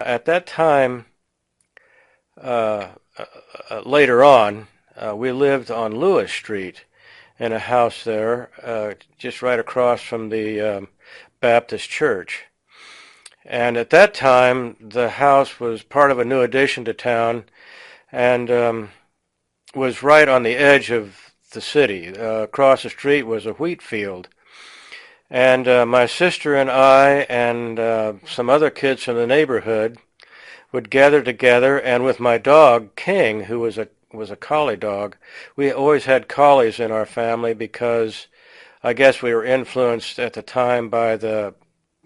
at that time, later on, we lived on Lewis Street in a house there, just right across from the Baptist church. And at that time, the house was part of a new addition to town and was right on the edge of the city. Across the street was a wheat field. And my sister and I and some other kids from the neighborhood would gather together, and with my dog, King, who was a collie dog. We always had collies in our family because I guess we were influenced at the time by the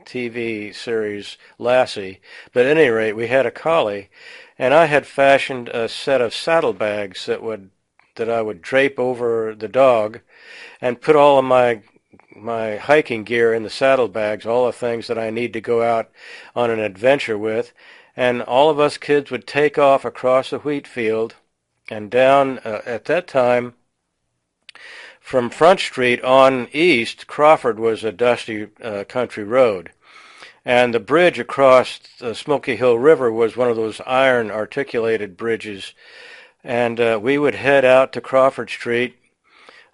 TV series Lassie. But at any rate, we had a collie, and I had fashioned a set of saddlebags that I would drape over the dog and put all of my hiking gear in the saddlebags, all the things that I need to go out on an adventure with. And all of us kids would take off across the wheat field and down, at that time, from Front Street on east. Crawford was a dusty country road. And the bridge across the Smoky Hill River was one of those iron articulated bridges. And we would head out to Crawford Street,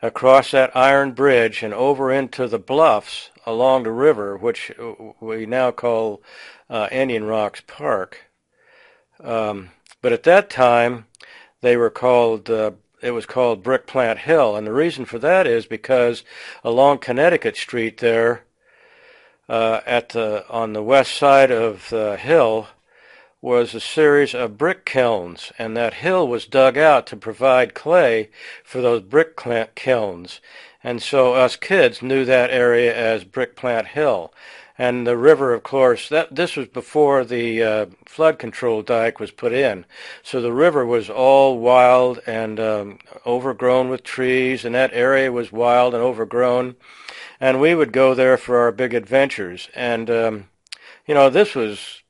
across that iron bridge, and over into the bluffs along the river, which we now call Indian Rocks Park. But at that time, they were called, it was called Brick Plant Hill. And the reason for that is because along Connecticut Street there, on the west side of the hill, was a series of brick kilns, and that hill was dug out to provide clay for those brick kilns. And so us kids knew that area as Brick Plant Hill. And the river, of course, this was before the flood control dike was put in. So the river was all wild and overgrown with trees, and that area was wild and overgrown. And we would go there for our big adventures. And, this was,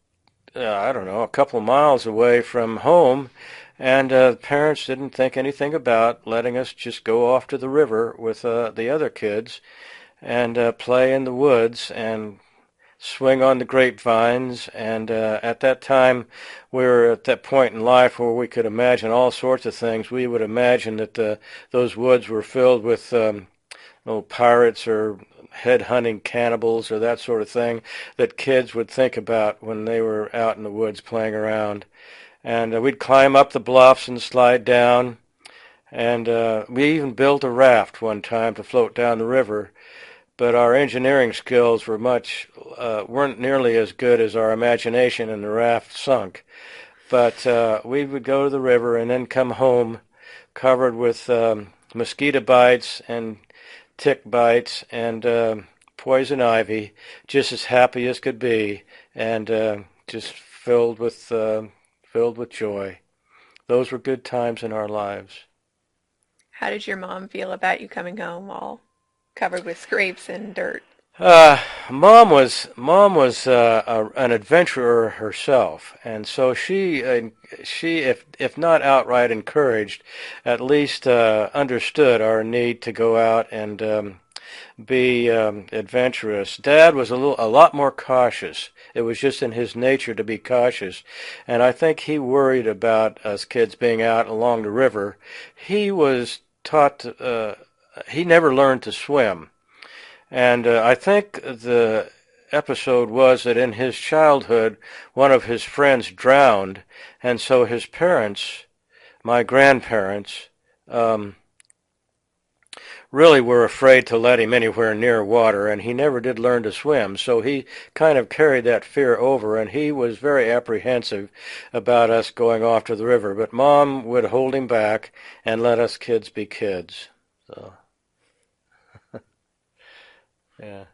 I don't know, a couple of miles away from home. And parents didn't think anything about letting us just go off to the river with the other kids and play in the woods and swing on the grapevines. And at that time, we were at that point in life where we could imagine all sorts of things. We would imagine that those woods were filled with pirates or head-hunting cannibals or that sort of thing that kids would think about when they were out in the woods playing around. And we'd climb up the bluffs and slide down. And we even built a raft one time to float down the river. But our engineering skills weren't nearly as good as our imagination, and the raft sunk. But we would go to the river and then come home covered with mosquito bites and tick bites and poison ivy, just as happy as could be, and just filled with joy. Those were good times in our lives. How did your mom feel about you coming home all covered with scrapes and dirt? Mom was an adventurer herself, and so she, if not outright encouraged, at least understood our need to go out and be adventurous. Dad was a lot more cautious. It was just in his nature to be cautious, and I think he worried about us kids being out along the river. He was taught he never learned to swim. And I think the episode was that in his childhood, one of his friends drowned, and so his parents, my grandparents, really were afraid to let him anywhere near water, and he never did learn to swim. So he kind of carried that fear over, and he was very apprehensive about us going off to the river. But Mom would hold him back and let us kids be kids. So, yeah.